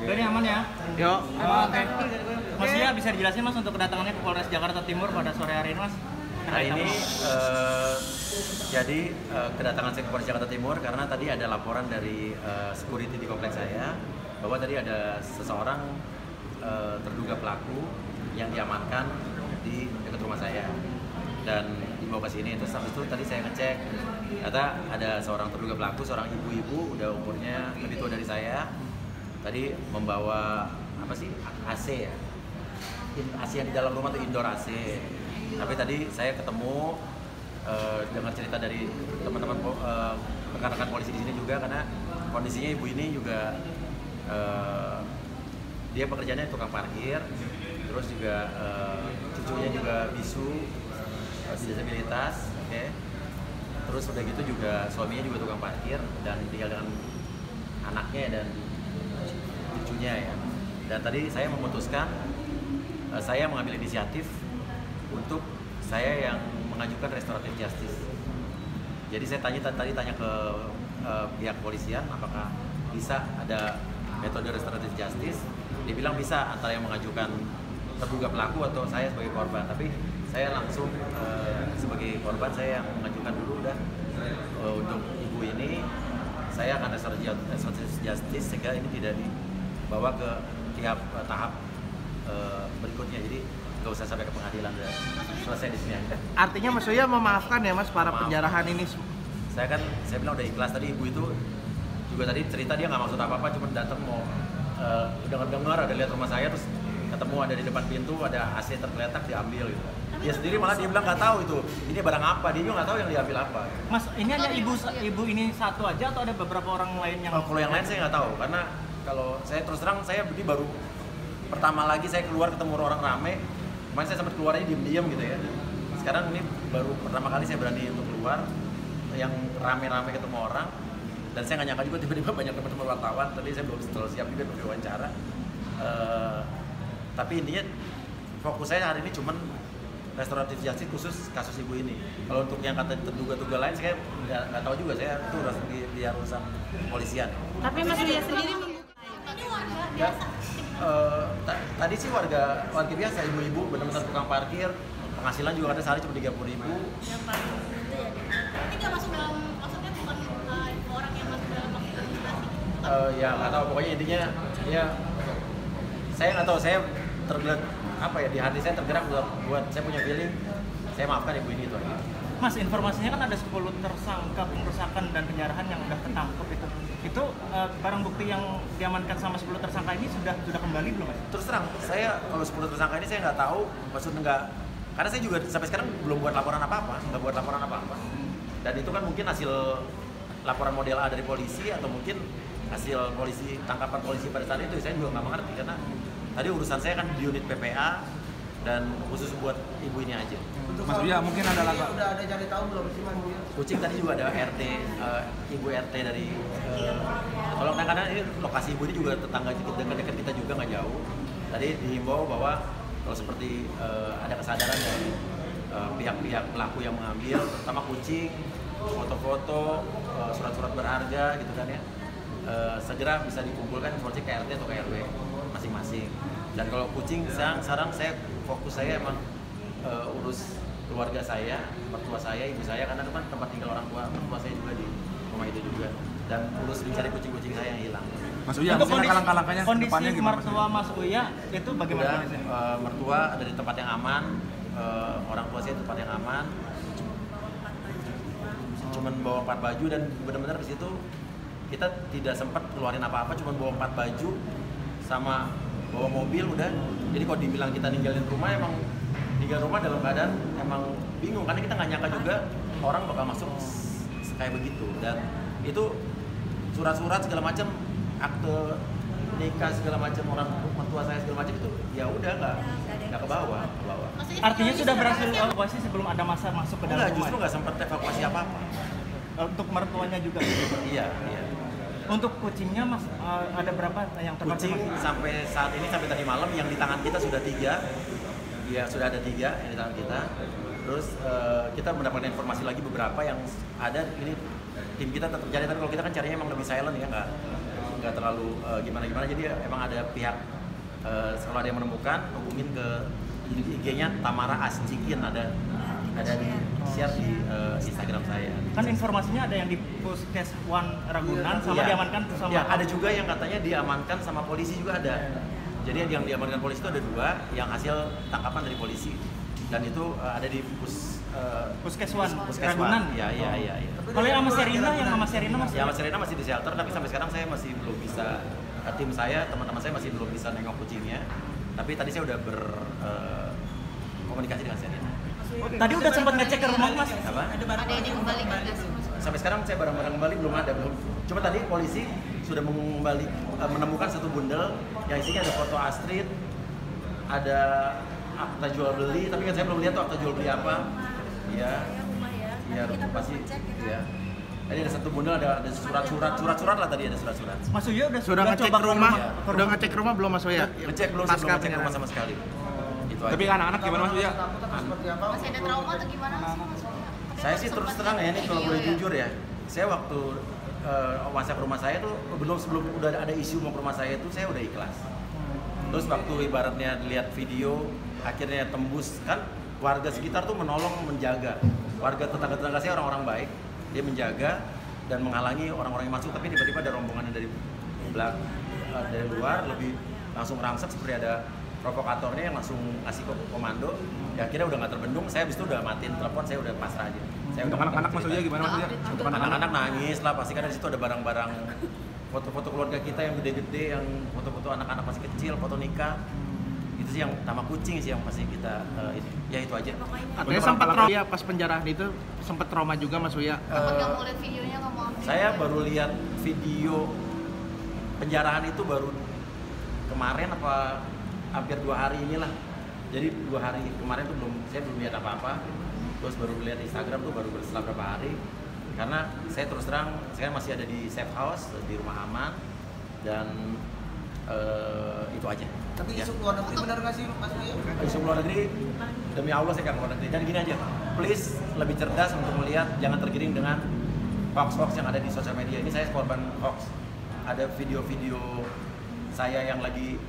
Udah nih aman ya? Yuk. Oke. Mas Lia bisa dijelasin Mas untuk kedatangannya ke Polres Jakarta Timur pada sore hari ini Mas? Hari ini kedatangan saya ke Polres Jakarta Timur karena tadi ada laporan dari security di kompleks saya bahwa tadi ada seseorang terduga pelaku yang diamankan di dekat rumah saya dan dibawa ke sini. Terus habis itu tadi saya ngecek, ternyata ada seorang terduga pelaku, seorang ibu-ibu udah umurnya lebih tua dari saya. Tadi membawa apa sih, AC ya, AC yang di dalam rumah tuh indoor AC. Tapi tadi saya ketemu dengar cerita dari teman-teman rekan-rekan polisi di sini juga, karena kondisinya ibu ini juga dia pekerjaannya tukang parkir, terus juga cucunya juga bisu, disabilitas, oke. Terus udah gitu juga suaminya juga tukang parkir dan tinggal dengan anaknya dan cucunya ya. Dan tadi saya memutuskan, saya mengambil inisiatif untuk saya yang mengajukan restoratif justice. Jadi saya tanya ke pihak polisian apakah bisa ada metode restoratif justice. Dia bilang bisa, antara yang mengajukan terduga pelaku atau saya sebagai korban. Tapi saya langsung sebagai korban, saya yang mengajukan dulu udah untuk ibu ini. Saya akan restoratif justice sehingga ini tidak dibawa ke tahap berikutnya. Jadi nggak usah sampai ke pengadilan, udah selesai di sini aja. Artinya Mas Uya memaafkan ya Mas para penjarahan ini? Saya bilang udah ikhlas. Tadi ibu itu juga tadi cerita dia nggak maksud apa-apa, cuma datang mau dengar ada lihat rumah saya, terus ketemu ada di depan pintu ada AC tergeletak, diambil gitu. Dia sendiri malah dia bilang nggak tahu itu ini barang apa, dia juga nggak tahu yang diambil apa. Mas, ini hanya ibu ini satu aja atau ada beberapa orang lain yang? Kalau yang lain saya nggak tahu, karena kalau saya terus terang saya ini baru pertama lagi saya keluar ketemu orang rame. Kemarin saya sempat keluarnya diem-diem gitu ya. Sekarang ini baru pertama kali saya berani untuk keluar yang rame-rame ketemu orang. Dan saya nggak nyangka juga tiba-tiba banyak teman-teman wartawan. Tadi saya belum terlalu siap juga untuk diwawancara. Tapi intinya fokus saya hari ini cuman restoratif justice khusus kasus ibu ini. Kalau untuk yang kata terduga-duga lain saya nggak tahu juga, saya itu udah di urusan polisian. Tapi Mas Uya sendiri Ya, tadi sih warga biasa, ibu-ibu benar-benar tukang parkir, penghasilan juga ada sehari cuma 30.000. yang paling itu ya. Ini nggak masuk dalam, maksudnya bukan orang yang masuk dalam maksud administrasi. Ya nggak tahu, pokoknya intinya ya saya nggak tahu, saya tergerak apa ya, di hati saya tergerak buat saya punya feeling saya maafkan ibu ini itu aja. Mas, informasinya kan ada 10 tersangka pengerusakan dan penjarahan yang udah ketangkep itu. Itu barang bukti yang diamankan sama 10 tersangka ini sudah kembali belum Mas? Terus terang, saya kalau 10 tersangka ini saya nggak tahu, maksudnya nggak, karena saya juga sampai sekarang belum buat laporan apa-apa, nggak buat laporan apa-apa. Dan itu kan mungkin hasil laporan model A dari polisi atau mungkin hasil tangkapan polisi pada saat itu. Saya juga nggak mengerti karena tadi urusan saya kan di unit PPA dan khusus buat ibu ini aja. Mas Uya mungkin ada lagi. Udah ada cari tahu belum sih Mas? Kucing tadi juga ada RT, ibu RT dari tolong, karena ini lokasi ibu ini juga tetangga dekat kita juga, nggak jauh. Tadi dihimbau bahwa kalau seperti ada kesadaran dari pihak-pihak pelaku yang mengambil, terutama kucing, foto-foto, surat-surat berharga gitu kan ya, segera bisa dikumpulkan informasi ke RT atau ke RW masing-masing. Dan kalau kucing sekarang saya fokus saya emang urus keluarga saya, mertua saya, ibu saya, karena itu kan tempat tinggal mertua saya juga di rumah itu juga, dan urus mencari kucing-kucing saya yang hilang. Mas Uya, mungkin langkah-langkahnya ke depannya kondisi gimana? mertua Mas Uya itu bagaimana Udah, kondisinya? mertua ada di tempat yang aman, orang tua saya di tempat yang aman, cuman bawa 4 baju dan benar-benar di situ kita tidak sempat keluarin apa-apa, cuman bawa 4 baju sama bawa mobil udah. Jadi kalau dibilang kita ninggalin rumah, emang tinggal rumah dalam keadaan emang bingung, karena kita nggak nyangka juga orang bakal masuk kayak begitu. Dan itu surat-surat segala macam, akte nikah segala macam, orang tua saya segala macam itu ya udah nggak ke bawah. Artinya sudah berhasil evakuasi sebelum ada masa masuk ke dalam Enggak, rumah? justru nggak sempat evakuasi apa-apa. Untuk mertuanya juga? Iya. Untuk kucingnya Mas, ada berapa yang Kucing sampai saat ini, sampai tadi malam yang di tangan kita sudah 3. Ya sudah ada 3 yang di tangan kita. Terus kita mendapatkan informasi lagi beberapa yang ada. Ini tim kita tetap cari, tapi kalau kita kan carinya emang lebih silent ya, nggak nggak terlalu gimana-gimana, jadi emang ada pihak kalau ada yang menemukan hubungin ke IG-nya Tamara Ascikin, ada di share di Instagram saya. Kan informasinya ada yang di Puskes One Ragunan sama diamankan sama. Ya, ada juga yang katanya diamankan sama polisi juga ada. Jadi yang diamankan polisi itu ada 2 yang hasil tangkapan dari polisi, dan itu ada di Puskes One Puskes Ragunan. Iya. Kalau yang sama Serina, masih? Ya, Mas Serina masih di shelter, tapi sampai sekarang saya masih belum bisa, tim saya, teman-teman saya masih belum bisa nengok kucingnya. Tapi tadi saya udah berkomunikasi dengan Serina. Tadi udah sempat ngecek ke rumah Mas? Apa? Ada yang dikembalikan nggak sih Mas? Sampai sekarang saya barang-barang kembali belum ada. Cuma tadi polisi sudah menemukan 1 bundel yang isinya ada foto Astrid, ada akta jual beli, tapi kan saya belum lihat tuh akta jual beli apa. Iya. Iya, pasti. Iya. Tadi ada 1 bundel, ada surat-surat lah, tadi ada surat-surat. Mas Uya Sudah ngecek rumah? Udah ngecek rumah belum Mas Uya? Ngecek belum, saya belum ngecek rumah sama sekali. Itu aja. Tapi anak-anak gimana Mas Uya? Masih ada trauma atau gimana sih Mas? Saya sih terus terang ya, ini kalau boleh jujur ya, saya waktu masa ke rumah saya tuh sebelum udah ada isu mau ke rumah saya itu saya udah ikhlas. Terus waktu ibaratnya lihat video akhirnya tembus, kan warga sekitar tuh menolong, menjaga. Warga tetangga-tetangga saya orang-orang baik, dia menjaga dan menghalangi orang-orang yang masuk, tapi tiba-tiba ada rombongan dari luar lebih langsung rangsek, seperti ada provokatornya yang langsung ngasih komando. Ya akhirnya udah nggak terbendung, saya habis itu udah matiin telepon, saya udah pasrah aja. Saya Untuk anak-anak Mas Uya gimana Mas Uya? Untuk anak-anak nangis lah, pasti kan di situ ada barang-barang, foto-foto keluarga kita yang gede-gede, yang foto-foto anak-anak masih kecil, foto nikah. Itu sih yang sama kucing sih yang masih kita ya itu aja. Katanya sempat trauma ya pas penjarahan itu, sempat trauma juga Mas Uya. Takut nggak mau lihat videonya, nggak mau ambil. Saya baru lihat video penjarahan itu baru kemarin apa hampir 2 hari inilah. Jadi 2 hari kemarin tuh saya belum lihat apa-apa. Terus baru lihat Instagram tuh baru setelah berapa hari. Karena saya terus terang, saya masih ada di safe house, di rumah aman, dan itu aja. Tapi isu luar negeri benar nggak sih Mas Uya? Isu luar negeri, demi Allah saya nggak keluar negeri. Dan gini aja, please lebih cerdas untuk melihat, jangan tergiring dengan hoax-hoax yang ada di sosial media. Ini saya korban hoax. Ada video-video saya yang lagi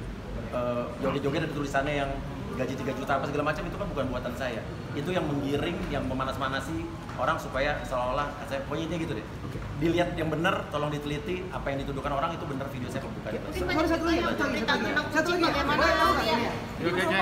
joget-joget, ada tulisannya yang gaji 3 juta apa segala macam, itu kan bukan buatan saya. Itu yang menggiring, yang memanas-manasi orang supaya seolah-olah saya, pokoknya gitu deh. Dilihat yang benar, tolong diteliti apa yang dituduhkan orang itu benar, video saya bukan. Mungkin banyak juga yang berita tentang kucing bagaimana ya? Udah.